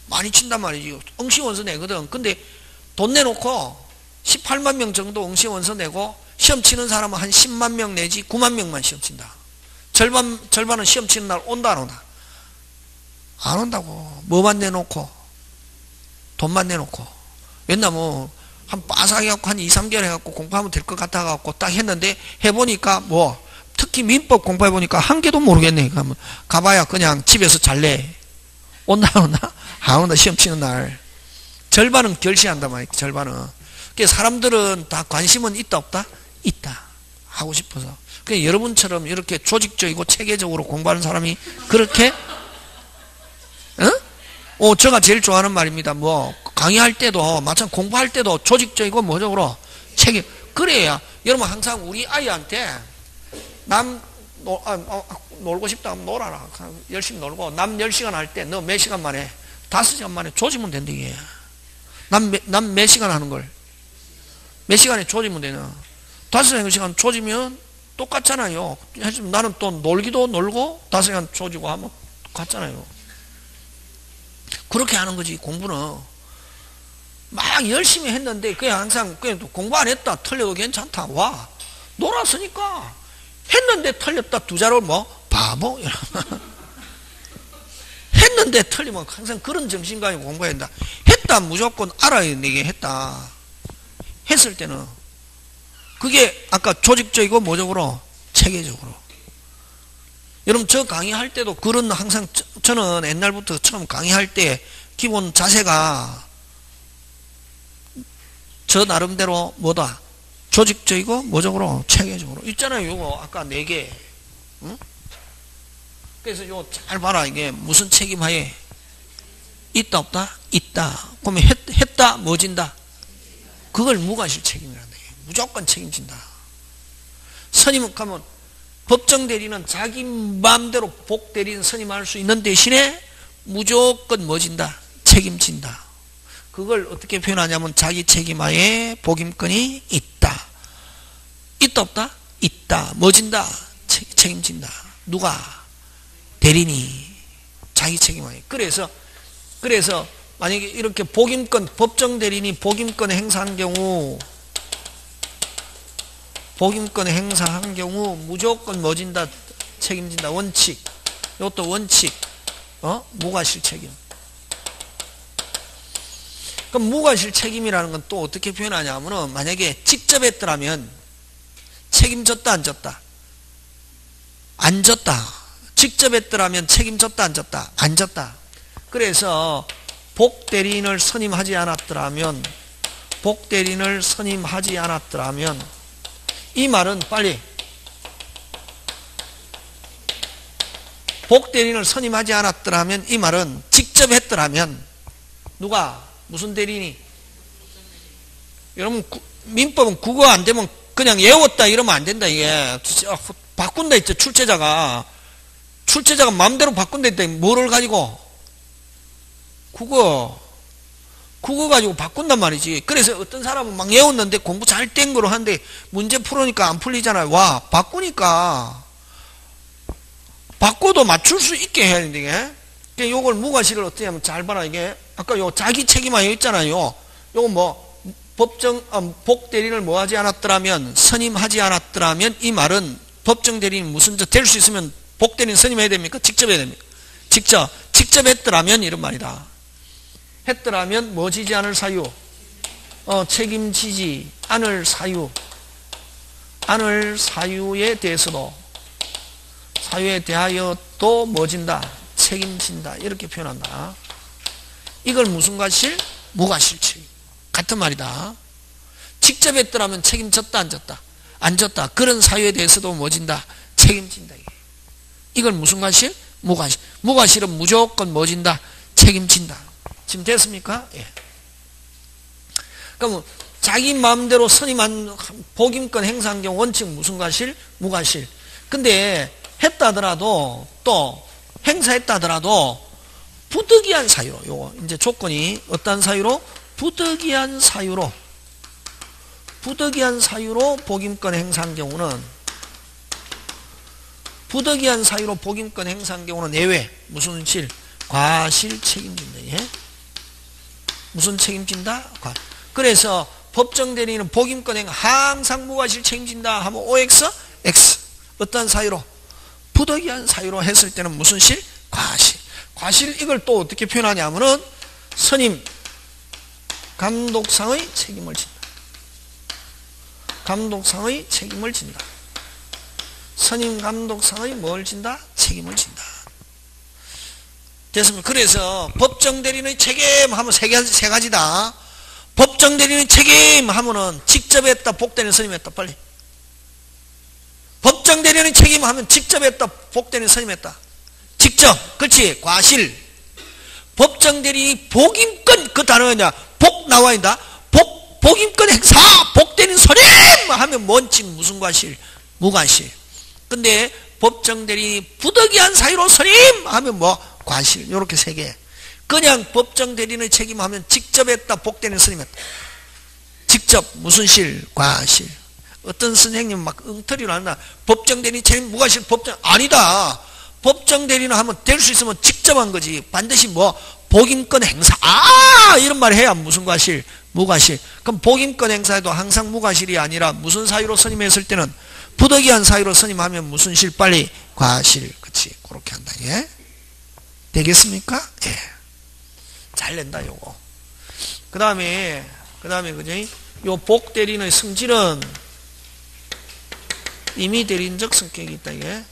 많이 친단 말이지. 응시 원서 내거든. 근데 돈 내놓고 18만 명 정도 응시 원서 내고 시험 치는 사람은 한 10만 명 내지 9만 명만 시험 친다. 절반은 시험 치는 날 온다 안 온다? 안 온다고. 뭐만 내놓고 돈만 내놓고. 맨날 뭐 한 빠삭 해갖고 한 2, 3개월 해갖고 공부하면 될 것 같아갖고 딱 했는데 해보니까 뭐 특히 민법 공부해보니까 한 개도 모르겠네. 그러면 가봐야 그냥 집에서 잘래. 온다 안 온다? 안 온다. 시험 치는 날 절반은 결시한단 말이야. 절반은. 그래서 사람들은 다 관심은 있다 없다? 있다. 하고 싶어서. 그러니까 여러분처럼 이렇게 조직적이고 체계적으로 공부하는 사람이 그렇게 제가 제일 좋아하는 말입니다. 뭐 강의할 때도 마찬가지 공부할 때도 조직적이고 뭐적으로 체계. 그래야 여러분 항상 우리 아이한테 놀고 싶다 하면 놀아라. 열심히 놀고 남 10시간 할 때 너 몇 시간 만에 5시간 만에 조지면 된다 이게. 남 몇 시간 하는 걸 몇 시간에 조지면 되나. 5시간 조지면 똑같잖아요. 나는 또 놀기도 놀고 5시간 조지고 하면 같잖아요. 그렇게 하는 거지. 공부는 막 열심히 했는데 그냥 항상 그냥 공부 안 했다 틀려도 괜찮다. 와 놀았으니까 했는데 틀렸다 두 자로 뭐 바보 했는데 틀리면 항상 그런 정신감이 공부해야 된다. 했다 무조건 알아야 되게 했다. 했을 때는 그게 아까 조직적이고 뭐적으로 체계적으로. 여러분 저 강의할 때도 그런 항상 저는 옛날부터 처음 강의할 때 기본 자세가 저 나름대로 뭐다? 조직적이고 뭐적으로 체계적으로 있잖아요. 이거 아까 4개. 응? 그래서 이거 잘 봐라. 이게 무슨 책임하에 있다 없다? 있다. 그러면 했다 뭐 진다? 그걸 무과실 책임이란다. 무조건 책임진다. 선임 가면 법정 대리는 자기 마음대로 복 대리는 선임할 수 있는 대신에 무조건 뭐 진다? 책임진다. 그걸 어떻게 표현하냐면 자기 책임하에 복임권이 있다. 있다 없다? 있다. 뭐 진다? 책임진다. 누가? 대리인이 자기 책임하에. 그래서 만약에 이렇게 복임권, 법정 대리인이 복임권 행사한 경우 무조건 뭐 진다? 책임진다. 원칙. 이것도 원칙. 무과실 책임. 그럼 무과실 책임이라는 건 또 어떻게 표현하냐면은 만약에 직접 했더라면 책임졌다 안 졌다? 안 졌다. 직접 했더라면 책임졌다 안 졌다? 안 졌다. 그래서 복대리인을 선임하지 않았더라면 이 말은 빨리 복대리인을 선임하지 않았더라면 이 말은 직접 했더라면 누가? 무슨 대리인이? 여러분 민법은 국어 안 되면 그냥 외웠다 이러면 안 된다. 이게 바꾼다 했죠. 출제자가 마음대로 바꾼다 했다. 뭐를 가지고? 국어 가지고 바꾼단 말이지. 그래서 어떤 사람은 막 외웠는데 공부 잘 된 거로 하는데 문제 풀으니까 안 풀리잖아요. 와, 바꾸니까 바꿔도 맞출 수 있게 해야 되는데. 그러니까 요걸 무과실을 어떻게 하면 잘 봐라. 이게 아까 요 자기 책임하에 있잖아요. 요거 뭐 복대리인을 뭐 하지 않았더라면, 선임하지 않았더라면 이 말은 법정 대리인 무슨 될 수 있으면 복대리인 선임해야 됩니까? 직접 해야 됩니까? 직접 했더라면 이런 말이다. 했더라면 뭐 지지 않을 사유? 책임지지 않을 사유에 대하여도 뭐 진다? 책임진다. 이렇게 표현한다. 이걸 무슨 과실? 무과실 책임. 같은 말이다. 직접 했더라면 책임졌다 안 졌다? 안 졌다. 그런 사유에 대해서도 뭐 진다? 책임진다. 이걸 무슨 과실? 무과실. 무과실은 무조건 뭐 진다? 책임진다. 지금 됐습니까? 예. 그럼 자기 마음대로 선임한 복임권 행사한 경우 원칙 무슨 과실? 무과실. 근데 했다더라도 또 행사했다더라도 부득이한 사유로, 요거 이제 조건이 어떤 사유로? 부득이한 사유로 복임권 행사한 경우는 예외 무슨 실? 과실 책임진다. 예? 무슨 책임진다? 그래서 법정 대리인은 복임권 행사 항상 무과실 책임진다 하면 OX? X. 어떤 사유로? 부득이한 사유로 했을 때는 무슨 실? 과실. 이걸 또 어떻게 표현하냐면은 선임 감독상의 책임을 진다. 선임 감독상의 뭘 진다? 책임을 진다. 됐습니까? 그래서 법정 대리인의 책임 하면 세 가지다. 법정 대리인의 책임 하면은 직접 했다, 복대리인 선임했다. 빨리. 법정 대리인의 책임 하면 직접 했다, 복대리인 선임했다. 직접. 그렇지. 과실. 법정 대리인이 복임권, 그 단어가 있냐? 복 나와 있다. 복임권 행사, 복대리인 선임 하면 뭔지 무슨 과실? 무과실. 근데 법정 대리인이 부득이한 사유로 선임 하면 뭐? 과실. 요렇게 세 개. 그냥 법정 대리인의 책임하면 직접 했다, 복대리인 선임했다. 직접 무슨 실? 과실. 어떤 선생님 막 엉터리로 한다. 법정 대리인 책임 무과실 아니다. 법정 대리인 하면 될 수 있으면 직접 한 거지. 반드시 뭐 복임권 행사. 이런 말 해야 무슨 과실? 무과실. 그럼 복임권 행사에도 항상 무과실이 아니라 무슨 사유로 선임했을 때는 부득이한 사유로 선임하면 무슨 실? 빨리 과실. 그렇지. 그렇게 한다. 예? 되겠습니까? 예. 잘 낸다 요거. 그다음에 그지? 요 복대리인의 성질은 임의대리인적 성격이 있다. 이게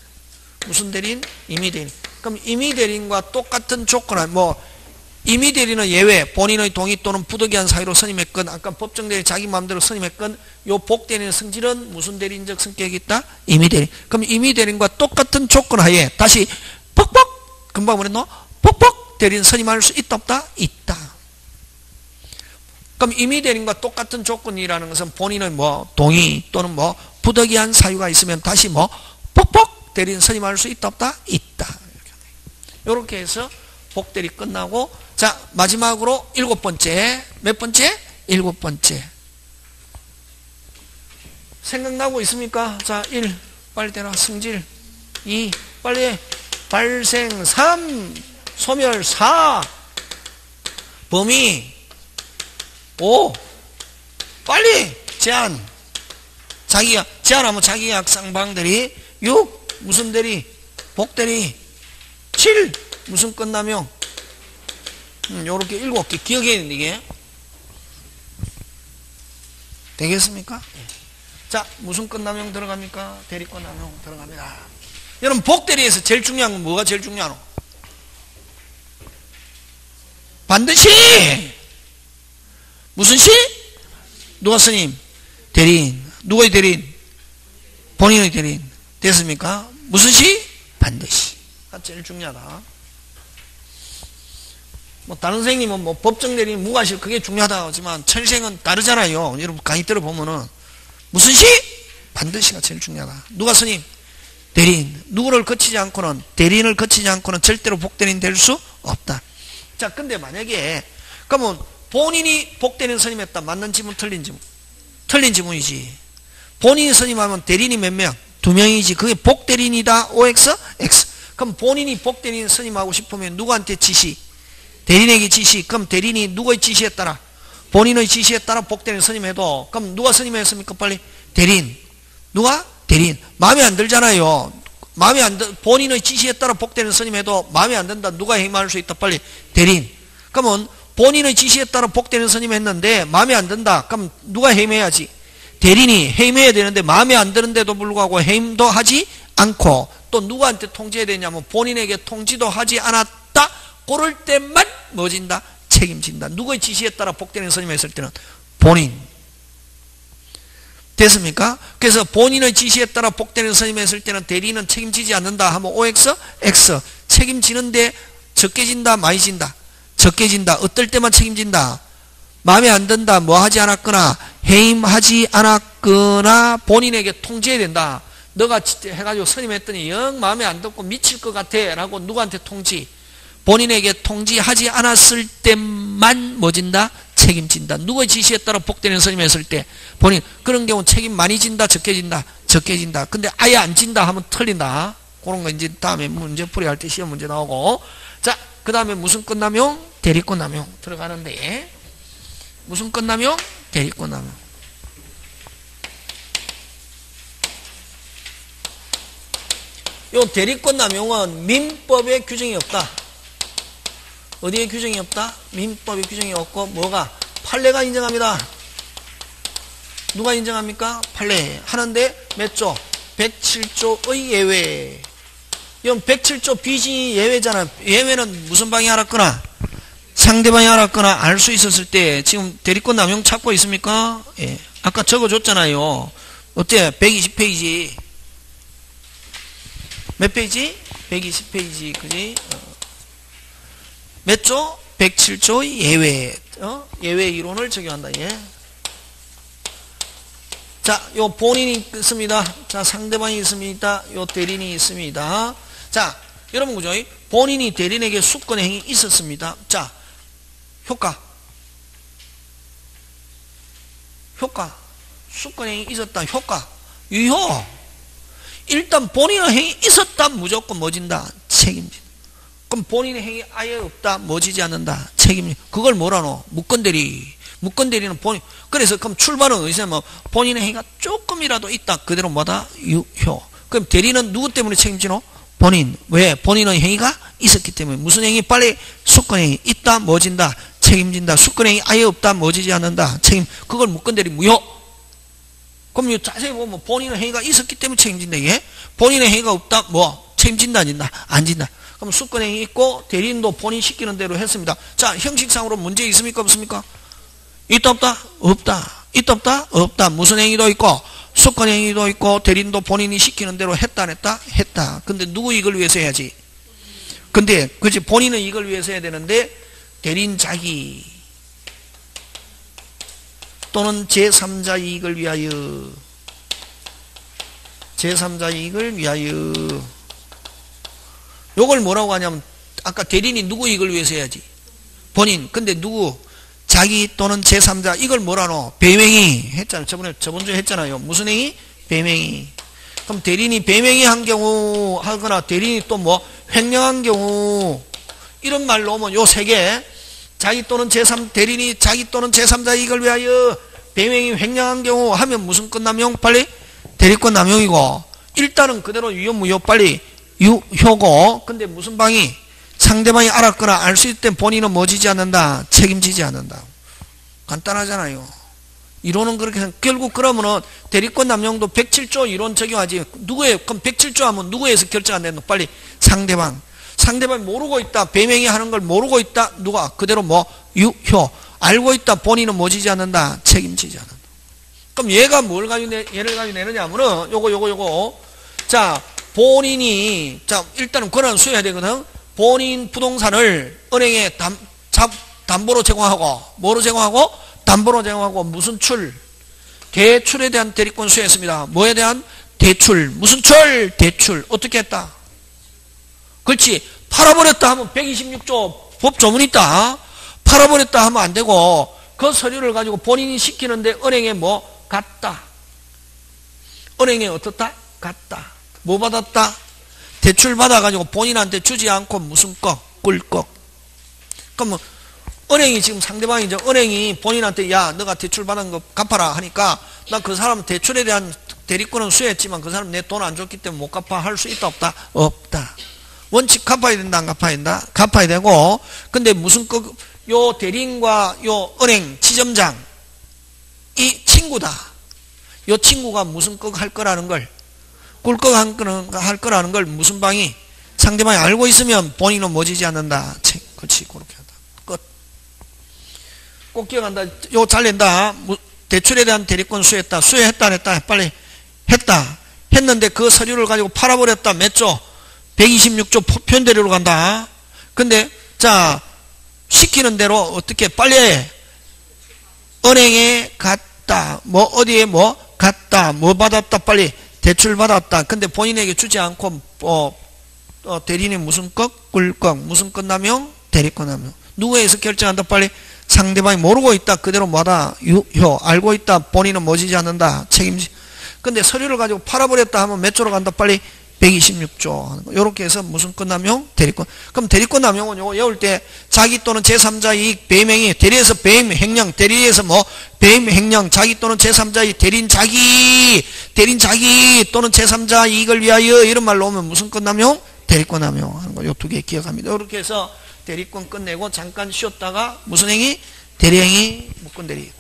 무슨 대리인? 임의대리인. 그럼 임의대리인과 똑같은 조건, 임의대리인은 예외, 본인의 동의 또는 부득이한 사유로 선임했건, 아까 법정대리인 자기 마음대로 선임했건, 요 복대리인의 성질은 무슨 대리인적 성격이 있다? 임의대리인. 그럼 임의대리인과 똑같은 조건 하에 다시 퍽퍽, 금방 뭐랬노? 퍽퍽 대리인 선임할 수 있다 없다? 있다. 그럼 임의대리인과 똑같은 조건이라는 것은 본인의 동의 또는 부득이한 사유가 있으면 다시 퍽퍽 대리인 선임할 수 있다 없다? 있다. 이렇게 해서 복대리 끝나고, 자, 마지막으로 7번째. 몇 번째? 7번째. 생각나고 있습니까? 자, 1. 빨리 대라. 승질. 2. 빨리 해. 발생. 3. 소멸. 4. 범위. 5. 빨리. 제한. 자기야. 제한하면 자기약 쌍방대리. 6. 무슨 대리? 복대리. 7. 무슨 끝나명. 요렇게 7개 기억해야 되는데 이게 되겠습니까? 자, 무슨 끝나명 들어갑니까? 대리 끝나명 들어갑니다. 여러분, 복대리에서 제일 중요한 건 뭐가 제일 중요하노? 반드시 무슨 시? 누가 스님? 대리인. 누구의 대리인? 본인의 대리인. 됐습니까? 무슨 시? 반드시. 제일 중요하다. 뭐 다른 선생님은 뭐 법정 대리인, 무과실 그게 중요하다 하지만 철생은 다르잖아요. 여러분 강의 들어보면은 무슨 시? 반드시가 제일 중요하다. 누가 스님? 대리인. 누구를 거치지 않고는, 대리인을 거치지 않고는 절대로 복대리인 될 수 없다. 자, 근데 만약에 그러면 본인이 복대리인 선임했다. 맞는 지문, 틀린 지문? 틀린 지문이지. 본인이 선임하면 대리인이 몇 명? 2명이지. 그게 복대리인이다. OX? X. 그럼 본인이 복대리인 선임하고 싶으면 누구한테 지시? 대리인에게 지시. 그럼 대리인이 누구의 지시에 따라? 본인의 지시에 따라 복대리인 선임해도, 그럼 누가 선임했습니까? 빨리. 대리인. 누가? 대리인. 마음에 안 들잖아요. 마음에 안 들, 본인의 지시에 따라 복대리인 선임해도 마음에 안 든다. 누가 해임할 수 있다? 빨리. 대리인. 그러면 본인의 지시에 따라 복대리인 선임했는데 마음에 안 든다. 그럼 누가 해임해야지? 대리인이 해임해야 되는데 마음에 안 드는데도 불구하고 해임도 하지 않고, 또 누구한테 통지해야 되냐면 본인에게 통지도 하지 않았다. 그럴 때만 뭐진다? 책임진다. 누구의 지시에 따라 복대리인 선임했을 때는? 본인. 됐습니까? 그래서 본인의 지시에 따라 복대리인 선임했을 때는 대리인은 책임지지 않는다 하면 OX? X. 책임지는데 적게 진다? 많이 진다? 적게 진다. 어떨 때만 책임진다? 마음에 안 든다. 뭐 하지 않았거나, 해임하지 않았거나, 본인에게 통지해야 된다. 너가 해가지고 선임했더니 영 마음에 안 듣고 미칠 것 같아 라고 누구한테 통지? 본인에게 통지하지 않았을 때만 뭐진다? 책임진다. 누구의 지시에 따라 복대리인 선임했을 때 본인, 그런 경우는 책임 많이 진다? 적게 진다? 적게 진다. 근데 아예 안 진다 하면 틀린다. 그런 거 이제 다음에 문제풀이 할 때 시험 문제 나오고. 자, 그 다음에 무슨 끝나명? 대리 끝나명 들어가는데, 무슨 끝나명? 대리 끝나명. 요 대리 끝나명은 민법에 규정이 없다. 어디에 규정이 없다? 민법에 규정이 없고, 뭐가? 판례가 인정합니다. 누가 인정합니까? 판례. 하는데 몇 조? 107조의 예외. 이건 107조 비진이 예외잖아. 예외는 무슨 방이 알았거나 상대방이 알았거나 알 수 있었을 때, 지금 대리권 남용 찾고 있습니까? 예. 아까 적어줬잖아요. 어때? 120페이지. 몇 페이지? 120페이지. 그지? 몇 조? 107조의 예외. 예외 이론을 적용한다. 예. 자, 요 본인이 있습니다. 자, 상대방이 있습니다. 요 대리인이 있습니다. 자, 여러분 그죠? 본인이 대리인에게 수권 행위 있었습니다. 자, 효과. 수권 행위 있었다. 효과. 유효. 일단 본인의 행위 있었다. 무조건 뭐진다? 책임진다. 그럼 본인의 행위 아예 없다. 뭐지지 않는다. 책임진다. 그걸 뭐라노? 무권대리. 무권대리는 본인. 그래서 그럼 출발은 어디서 뭐 본인의 행위가 조금이라도 있다. 그대로 뭐다? 유효. 그럼 대리는 누구 때문에 책임지노? 본인. 왜? 본인의 행위가 있었기 때문에. 무슨 행위? 빨리 수권행위 있다. 뭐진다? 책임진다. 수권행위 아예 없다. 뭐지지 않는다. 책임. 그걸 무권대리 무효. 그럼 자세히 보면 본인의 행위가 있었기 때문에 책임진다. 이게 본인의 행위가 없다. 뭐 책임진다? 안 진다? 안 진다. 그럼 수권행위 있고 대리인도 본인 시키는 대로 했습니다. 자, 형식상으로 문제 있습니까? 없습니까? 있다 없다? 없다. 있다 없다? 없다. 무슨 행위도 있고 수권 행위도 있고 대리인도 본인이 시키는 대로 했다 안 했다? 했다. 근데 누구 이익을 위해서 해야지? 근데 그치 본인은 이익을 위해서 해야 되는데 대리인 자기 또는 제3자 이익을 위하여 제3자 이익을 위하여 요걸 뭐라고 하냐면 아까 대리인이 누구 이익을 위해서 해야지? 본인. 근데 누구? 자기 또는 제3자. 이걸 뭐라노? 배명의 했잖아요. 저번주에 했잖아요. 무슨 행위? 배명의. 그럼 대리인이 배명의 한 경우 하거나 대리인이 또 뭐 횡령한 경우 이런 말로 오면 요 세 개. 자기 또는 대리인이 자기 또는 제3자 이익을 위하여 배명의 횡령한 경우 하면 무슨 끝남용? 빨리 대리권 남용이고, 일단은 그대로 유효무효 빨리 유효고, 근데 무슨 방이? 상대방이 알았거나 알 수 있을 땐 본인은 뭐 지지 않는다? 책임지지 않는다. 간단하잖아요. 이론은 그렇게 해서 결국 그러면은 대리권 남용도 107조 이론 적용하지. 그럼 107조 하면 누구에서 결정 안 되는? 빨리 상대방. 상대방이 모르고 있다. 배명이 하는 걸 모르고 있다. 누가? 그대로 뭐 유효. 알고 있다. 본인은 뭐 지지 않는다? 책임지지 않는다. 그럼 얘가 뭘 가지고 얘를 가지고 내느냐 하면은 요거. 자, 본인이, 자, 일단은 권한을 수여해야 되거든. 본인 부동산을 은행에 담보로 제공하고, 뭐로 제공하고? 담보로 제공하고, 무슨 출? 대출에 대한 대리권 수여했습니다. 뭐에 대한? 대출. 무슨 출? 대출. 어떻게 했다? 그렇지. 팔아버렸다 하면 126조 법조문 있다. 팔아버렸다 하면 안 되고, 그 서류를 가지고 본인이 시키는데 은행에 뭐? 갔다. 은행에 어떻다? 갔다. 뭐 받았다? 대출 받아가지고 본인한테 주지 않고 무슨 꿀꺽. 그러면 은행이 지금 상대방이 이제 은행이 본인한테 야, 너가 대출 받은 거 갚아라 하니까 나 그 사람 대출에 대한 대리권은 수여했지만 그 사람 내 돈 안 줬기 때문에 못 갚아. 할 수 있다 없다? 없다. 원칙 갚아야 된다 안 갚아야 된다? 갚아야 되고, 근데 무슨 요 대리인과 요 은행 지점장 이 친구다. 요 친구가 무슨 할 거라는 걸, 꿀꺽 할 거라는 걸 무슨 방이? 상대방이 알고 있으면 본인은 뭐 지지 않는다. 그렇지. 그렇게 한다. 끝. 꼭 기억한다. 요 잘 낸다. 대출에 대한 대리권 수여했다. 수여했다 안 했다? 빨리 했다. 했는데 그 서류를 가지고 팔아버렸다. 몇 조? 126조 표현대리로 간다. 근데 자, 시키는 대로 어떻게 빨리 해. 은행에 갔다. 뭐 어디에 뭐 갔다. 뭐 받았다. 빨리 대출 받았다. 근데 본인에게 주지 않고 대리인이 무슨 꿀꺽 무슨 끝남용? 대리권 남용. 누구에서 결정한다? 빨리 상대방이 모르고 있다. 그대로 뭐다? 유효. 알고 있다. 본인은 뭐 지지 않는다. 책임지. 근데 서류를 가지고 팔아버렸다 하면 몇 조로 간다? 빨리 126조. 요렇게 해서 무슨 끝남용? 대리권. 그럼 대리권 남용은 요거 외울 때 자기 또는 제3자 이익 배명이 대리에서 배임 횡령, 대리에서 뭐 배임 횡령, 자기 또는 제3자 이익 대리인 자기 또는 제3자 이익을 위하여 이런 말로 오면 무슨 끝남용? 대리권 남용 하는 거. 요 두 개 기억합니다. 요렇게 해서 대리권 끝내고 잠깐 쉬었다가 무슨 행위? 대리행위, 무권 대리.